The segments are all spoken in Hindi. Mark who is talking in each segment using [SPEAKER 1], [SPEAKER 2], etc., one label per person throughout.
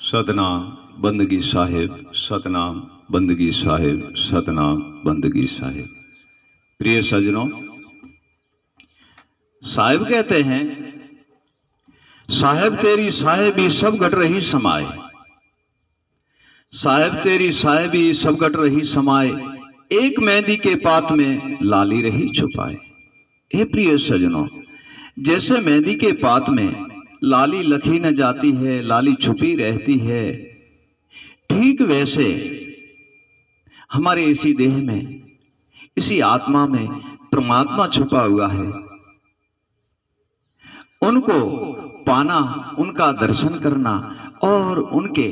[SPEAKER 1] सतनाम बंदगी साहिब, सतनाम बंदगी साहिब, सतनाम बंदगी साहिब। प्रिय सज्जनों, साहिब कहते हैं, साहिब तेरी साहिबी सब घट रही समाए, साहिब तेरी साहिबी सब घट रही समाए, एक मेहंदी के पात में लाली रही छुपाए। हे प्रिय सज्जनों, जैसे मेहंदी के पात में लाली लखी न जाती है, लाली छुपी रहती है, ठीक वैसे हमारे इसी देह में, इसी आत्मा में परमात्मा छुपा हुआ है। उनको पाना, उनका दर्शन करना और उनके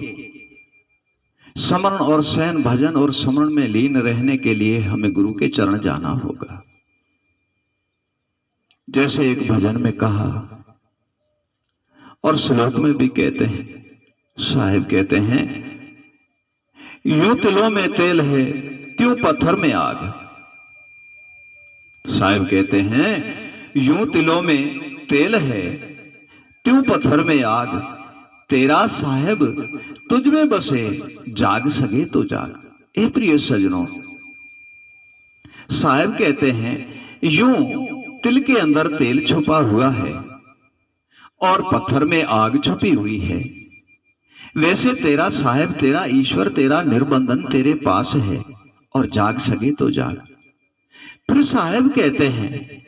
[SPEAKER 1] स्मरण और शयन भजन और स्मरण में लीन रहने के लिए हमें गुरु के चरण जाना होगा। जैसे एक भजन में कहा और श्लोक में भी कहते हैं, साहिब कहते हैं, यूं तिलों में तेल है त्यों पत्थर में आग। साहिब कहते हैं, यूं तिलों में तेल है त्यों पत्थर में आग, तेरा साहिब तुझ में बसे जाग सके तो जाग। ए प्रिय सज्जनों, साहिब कहते हैं, यूं तिल के अंदर तेल छुपा हुआ है और पत्थर में आग छुपी हुई है, वैसे तेरा साहिब, तेरा ईश्वर, तेरा निर्बंधन तेरे पास है और जाग सके तो जाग। फिर साहिब कहते हैं,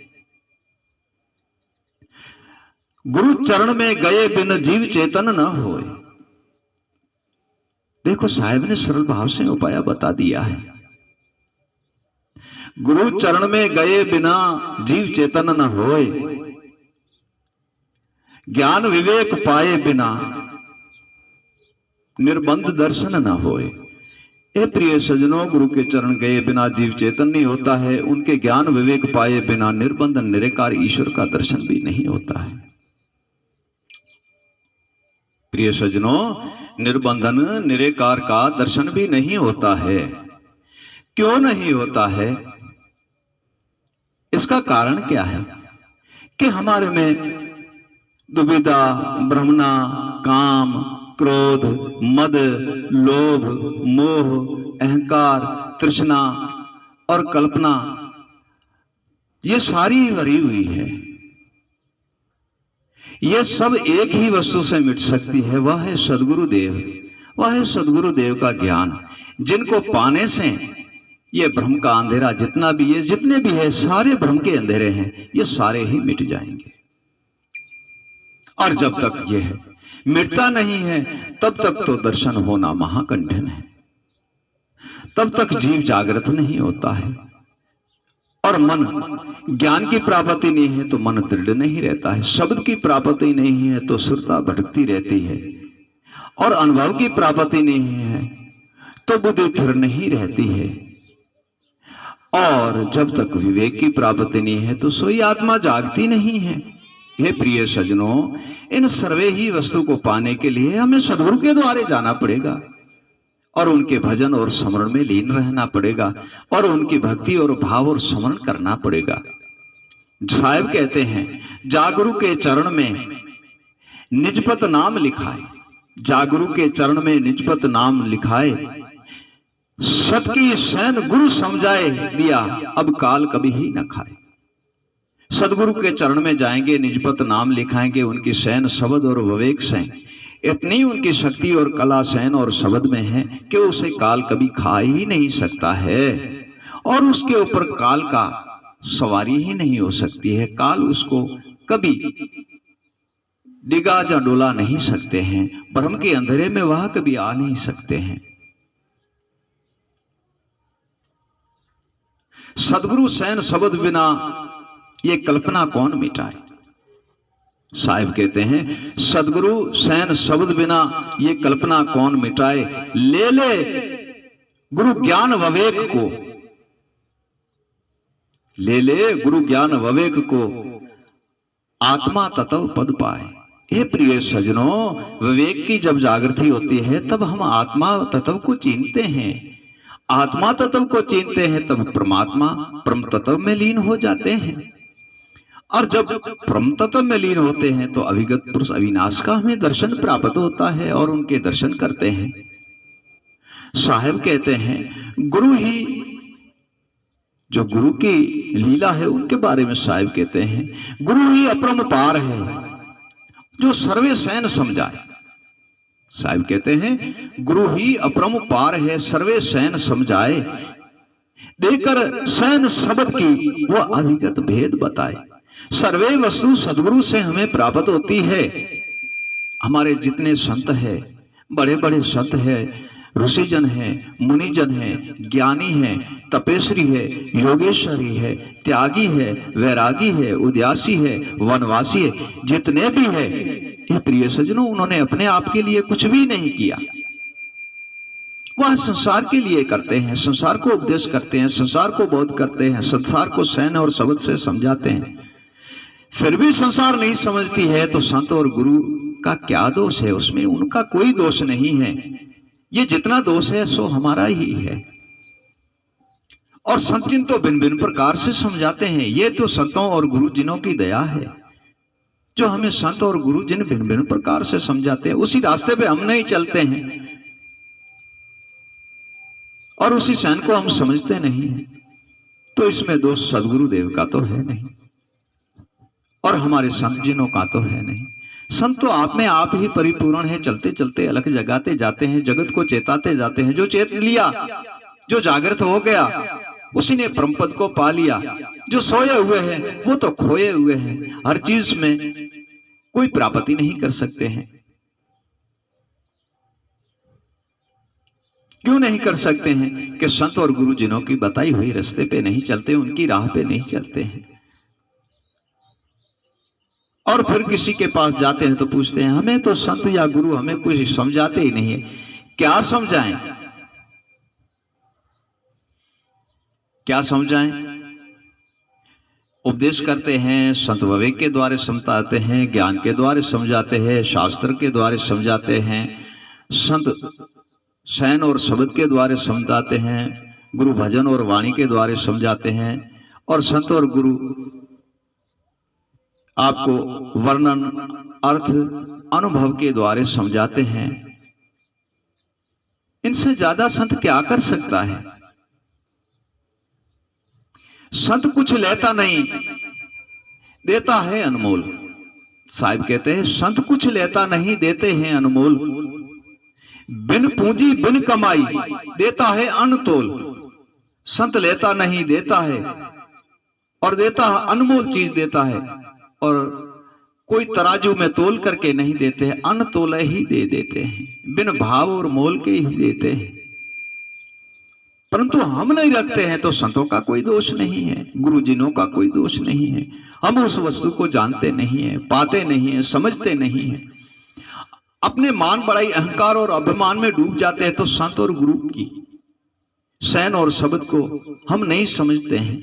[SPEAKER 1] गुरु चरण में गए बिन जीव चेतन न होए। देखो, साहिब ने सरल भाव से उपाय बता दिया है। गुरु चरण में गए बिना जीव चेतन न होए, ज्ञान विवेक पाए बिना निर्बंध दर्शन न होए। ए प्रिय सज्जनों, गुरु के चरण गए बिना जीव चेतन नहीं होता है, उनके ज्ञान विवेक पाए बिना निर्बंध निराकार ईश्वर का दर्शन भी नहीं होता है। प्रिय सज्जनों, निर्बंधन निराकार का दर्शन भी नहीं होता है। क्यों नहीं होता है? इसका कारण क्या है कि हमारे में दुविधा, भ्रमणा, काम, क्रोध, मद, लोभ, मोह, अहंकार, तृष्णा और कल्पना, ये सारी भरी हुई है। ये सब एक ही वस्तु से मिट सकती है, वह है सदगुरुदेव, वह है सदगुरुदेव का ज्ञान, जिनको पाने से ये भ्रम का अंधेरा जितना भी है, जितने भी है, सारे भ्रम के अंधेरे हैं, ये सारे ही मिट जाएंगे। और जब तक यह मिटता नहीं है, तब तक तो दर्शन होना महाकठिन है, तब तक जीव जागृत नहीं होता है। और मन, ज्ञान की प्राप्ति नहीं है तो मन दृढ़ नहीं रहता है, शब्द की प्राप्ति नहीं है तो सुरता भटकती रहती है, और अनुभव की प्राप्ति नहीं है तो बुद्धि स्थिर नहीं रहती है, और जब तक विवेक की प्राप्ति नहीं है तो सोई आत्मा जागती नहीं है। हे प्रिय सज्जनों, इन सर्वे ही वस्तु को पाने के लिए हमें सदगुरु के द्वारे जाना पड़ेगा और उनके भजन और स्मरण में लीन रहना पड़ेगा और उनकी भक्ति और भाव और स्मरण करना पड़ेगा। साहिब कहते हैं, जागुरु के चरण में निजपत नाम लिखाए, जागुरु के चरण में निजपत नाम लिखाए, सत की शैन गुरु समझाए दिया, अब काल कभी ही न खाए। सदगुरु के चरण में जाएंगे, निजपत नाम लिखाएंगे, उनकी शैन शब्द और विवेक से इतनी उनकी शक्ति और कला शैन और शब्द में है कि उसे काल कभी खा ही नहीं सकता है, और उसके ऊपर काल का सवारी ही नहीं हो सकती है। काल उसको कभी डिगा या डोला नहीं सकते हैं, भ्रम के अंधेरे में वह कभी आ नहीं सकते हैं। सदगुरु शैन शब्द बिना ये कल्पना कौन मिटाए। साहिब कहते हैं, सदगुरु शैन शब्द बिना ये कल्पना कौन मिटाए, ले ले गुरु ज्ञान विवेक को, ले ले गुरु ज्ञान विवेक को, आत्मा तत्व पद पाए। हे प्रिय सज्जनों, विवेक की जब जागृति होती है तब हम आत्मा तत्व को चिन्हते हैं, आत्मा तत्व को चिन्हते हैं तब परमात्मा परम तत्व में लीन हो जाते हैं। और जब परम तत्व में लीन होते हैं तो अभिगत पुरुष अविनाश का हमें दर्शन प्राप्त होता है और उनके दर्शन करते हैं। साहब कहते हैं गुरु ही, जो गुरु की लीला है उनके बारे में साहब कहते हैं, गुरु ही अपरंपार है जो सर्वे सैन समझाए। साहब कहते हैं गुरु ही अपरंपार है सर्वे सैन समझाए, देकर सैन शब्द की वो अभिगत भेद बताए। सर्वे वस्तु सदगुरु से हमें प्राप्त होती है। हमारे जितने संत हैं, बड़े बड़े संत हैं, ऋषिजन है, मुनिजन है, ज्ञानी है, तपेश्वरी है, योगेश्वरी है, त्यागी है, वैरागी है, उद्यासी है, वनवासी है, जितने भी है ये प्रिय सज्जनों, उन्होंने अपने आप के लिए कुछ भी नहीं किया। वह संसार के लिए करते हैं, संसार को उपदेश करते हैं, संसार को बोध करते हैं, संसार को सैन और शब्द से समझाते हैं। फिर भी संसार नहीं समझती है तो संत और गुरु का क्या दोष है? उसमें उनका कोई दोष नहीं है। ये जितना दोष है सो हमारा ही है। और संत जिन तो भिन्न भिन्न प्रकार से समझाते हैं। ये तो संतों और गुरुजिनों की दया है जो हमें संत और गुरुजिन भिन्न भिन्न प्रकार से समझाते हैं। उसी रास्ते पे हम नहीं चलते हैं और उसी सैन को हम समझते नहीं हैं, तो इसमें दोष सदगुरुदेव का तो है नहीं और हमारे संत जिनों का तो है नहीं। संत तो आप में आप ही परिपूर्ण है, चलते चलते अलग जगाते जाते हैं, जगत को चेताते जाते हैं। जो चेत लिया, जो जागृत हो गया, उसी ने परम पद को पा लिया। जो सोए हुए हैं वो तो खोए हुए हैं, हर चीज में कोई प्राप्ति नहीं कर सकते हैं। क्यों नहीं कर सकते हैं? कि संत और गुरु जिनों की बताई हुई रास्ते पे नहीं चलते, उनकी राह पे नहीं चलते हैं। और फिर किसी के पास जाते हैं तो पूछते हैं हमें तो संत या गुरु हमें कुछ समझाते ही नहीं है। क्या समझाएं? क्या समझाएं? उपदेश करते हैं, संत विवेक के द्वारा समझाते हैं, ज्ञान के द्वारा समझाते हैं, शास्त्र के द्वारा समझाते हैं, संत सैन और शब्द के द्वारा समझाते हैं, गुरु भजन और वाणी के द्वारा समझाते हैं, और संत और गुरु आपको वर्णन, अर्थ, अनुभव के द्वारा समझाते हैं। इनसे ज्यादा संत क्या कर सकता है? संत कुछ लेता नहीं, देता है अनमोल। साहिब कहते हैं संत कुछ लेता नहीं, देते हैं अनमोल। बिन पूंजी बिन कमाई, देता है अनतोल। संत लेता नहीं, देता है, और देता है अनमोल चीज देता है, और कोई तराजू में तोल करके नहीं देते हैं, अनतोले ही दे देते हैं, बिन भाव और मोल के ही देते हैं। परंतु हम नहीं रखते हैं तो संतों का कोई दोष नहीं है, गुरुजिनों का कोई दोष नहीं है। हम उस वस्तु को जानते नहीं है, पाते नहीं है, समझते नहीं है, अपने मान बड़ाई, अहंकार और अभिमान में डूब जाते हैं। तो संत और गुरु की सैन और शब्द को हम नहीं समझते हैं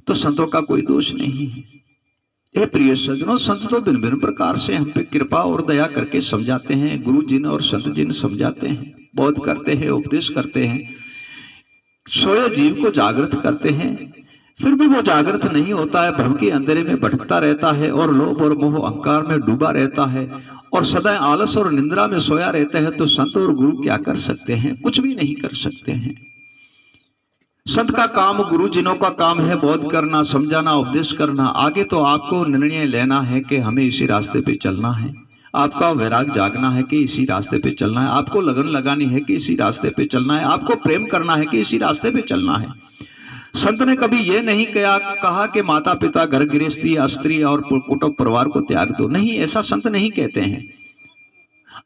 [SPEAKER 1] तो संतों का कोई दोष नहीं है। ये प्रिय सज्जनों, संत तो भिन्न भिन्न प्रकार से हम पे कृपा और दया करके समझाते हैं। गुरु जिन और संत जिन समझाते हैं, बोध करते हैं, उपदेश करते हैं, सोए जीव को जागृत करते हैं। फिर भी वो जागृत नहीं होता है, भ्रम के अंधेरे में भटकता रहता है और लोभ और मोह अहंकार में डूबा रहता है और सदा आलस और निंद्रा में सोया रहता है। तो संत और गुरु क्या कर सकते हैं? कुछ भी नहीं कर सकते हैं। संत का काम, गुरु जिनों का काम है बोध करना, समझाना, उपदेश करना। आगे तो आपको निर्णय लेना है कि हमें इसी रास्ते पे चलना है। आपका वैराग जागना है कि इसी रास्ते पे चलना है। आपको लगन लगानी है कि इसी रास्ते पे चलना है। आपको प्रेम करना है कि इसी रास्ते पे चलना है। संत ने कभी ये नहीं कहा कि माता पिता, घर गृहस्थी, स्त्री और कुटुंब परिवार को त्याग दो। नहीं, ऐसा संत नहीं कहते हैं।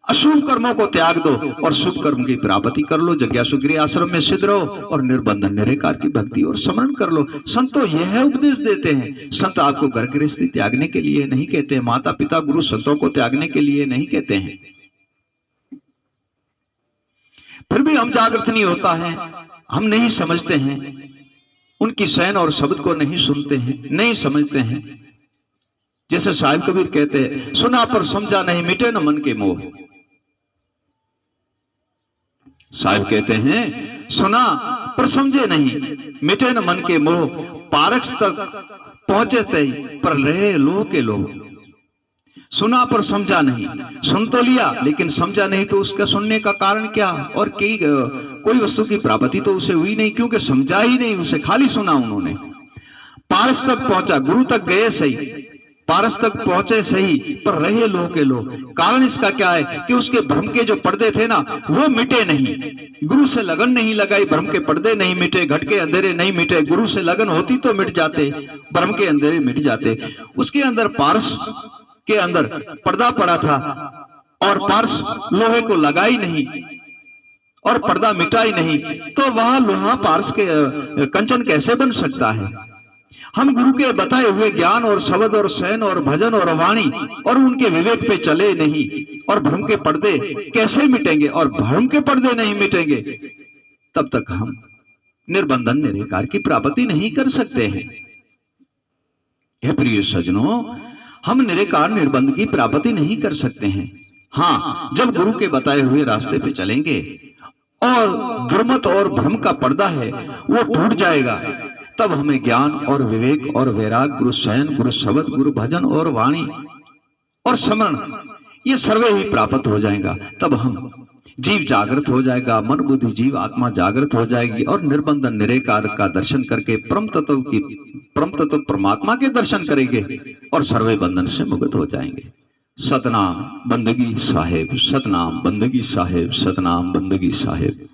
[SPEAKER 1] अशुभ कर्मों को त्याग दो और शुभ कर्म की प्राप्ति कर लो। जिज्ञासु गृह आश्रम में सिद्ध रहो और निर्बंधन निरंकार की भक्ति और स्मरण कर लो। संत तो यह उपदेश देते हैं। संत आपको घर गृहस्थी त्यागने के लिए नहीं कहते हैं, माता पिता, गुरु, संतों को त्यागने के लिए नहीं कहते हैं। फिर भी हम जागृत नहीं होता है, हम नहीं समझते हैं, उनकी सैन और शब्द को नहीं सुनते हैं, नहीं समझते हैं। जैसे साहिब कबीर कहते हैं, सुना पर समझा नहीं, मिटे न मन के मोह। साहिब कहते हैं सुना पर समझे नहीं, मिटे न मन के मोह, पारस तक पहुंचे तई पर रहे लोह के लोह। सुना पर समझा नहीं, सुन तो लिया लेकिन समझा नहीं, तो उसका सुनने का कारण क्या? और कोई वस्तु की प्राप्ति तो उसे हुई नहीं, क्योंकि समझा ही नहीं उसे, खाली सुना उन्होंने। पारस तक पहुंचा, गुरु तक गए सही, पारस तक पहुंचे सही, पर रहे लोह के लोह। कारण इसका क्या है कि उसके भ्रम के जो पर्दे थे ना, वो मिटे नहीं। गुरु से लगन नहीं लगाई, भ्रम के पर्दे नहीं मिटे, घट के अंधेरे नहीं मिटे। गुरु से लगन होती तो मिट जाते, भ्रम के अंधेरे मिट जाते। उसके अंदर पारस के अंदर पर्दा पड़ा था, और पारस लोहे को लगा ही नहीं और पर्दा मिटा ही नहीं, तो वह लोहा पारस के कंचन कैसे बन सकता है? हम गुरु के बताए हुए ज्ञान और शब्द और शयन और भजन और वाणी और उनके विवेक पे चले नहीं, और भ्रम के पर्दे कैसे मिटेंगे? और भ्रम के पर्दे नहीं मिटेंगे तब तक हम निर्बंधन निराकार की प्राप्ति नहीं कर सकते हैं। हे प्रिय सज्जनों, हम निराकार निर्बंध की प्राप्ति नहीं कर सकते हैं। हाँ, जब गुरु के बताए हुए रास्ते पे चलेंगे और दुर्मत और भ्रम का पर्दा है वो टूट जाएगा, तब हमें ज्ञान और विवेक और वैराग, गुरु शयन, गुरु शब्द, गुरु भजन और वाणी और स्मरण, ये सर्वे ही प्राप्त हो जाएगा। तब हम जीव जागृत हो जाएगा, मन बुद्धि जीव आत्मा जागृत हो जाएगी, और निर्बंधन निराकार का दर्शन करके परम तत्व परमात्मा के दर्शन करेंगे और सर्वे बंधन से मुक्त हो जाएंगे। सतनाम बंदगी साहेब, सतनाम बंदगी साहेब, सतनाम बंदगी साहेब।